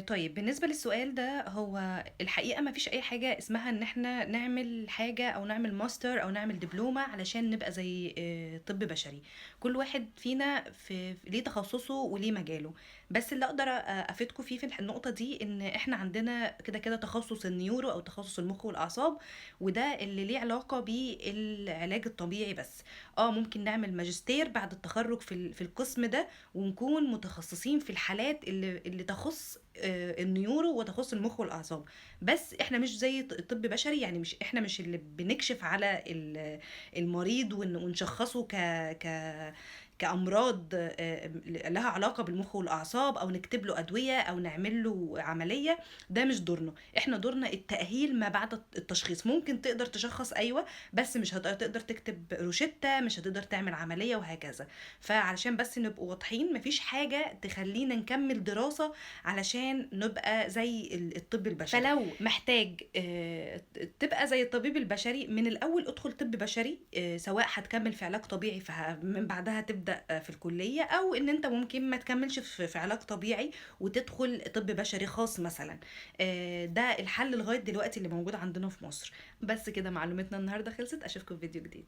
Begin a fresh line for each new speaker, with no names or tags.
طيب بالنسبة للسؤال ده، هو الحقيقة ما فيش أي حاجة اسمها إن إحنا نعمل حاجة أو نعمل ماستر أو نعمل دبلومة علشان نبقى زي طب بشري. كل واحد فينا ليه تخصصه وليه مجاله. بس اللي أقدر أفيدكم فيه في النقطة دي إن إحنا عندنا كده كده تخصص النيورو أو تخصص المخ والأعصاب، وده اللي ليه علاقة بالعلاج الطبيعي بس. ممكن نعمل ماجستير بعد التخرج في القسم ده، ونكون متخصصين في الحالات اللي تخص النيورو وتخص المخ والاعصاب. بس احنا مش زي طب بشري، يعني مش احنا مش اللي بنكشف على المريض ونشخصه ك كأمراض لها علاقة بالمخ والأعصاب، أو نكتب له أدوية أو نعمل له عملية. ده مش دورنا، احنا دورنا التأهيل ما بعد التشخيص. ممكن تقدر تشخص أيوة، بس مش هتقدر تكتب روشتة، مش هتقدر تعمل عملية وهكذا. فعلشان بس نبقوا واضحين، مفيش حاجة تخلينا نكمل دراسة علشان نبقى زي الطب البشري. فلو محتاج تبقى زي الطبيب البشري من الأول، ادخل طب بشري. سواء هتكمل في علاج طبيعي فمن بعدها تبدأ في الكلية، أو إن أنت ممكن ما تكملش في علاج طبيعي وتدخل طب بشري خاص مثلا. ده الحل لغاية دلوقتي اللي موجود عندنا في مصر. بس كده معلومتنا النهاردة خلصت، أشوفكم في فيديو جديد.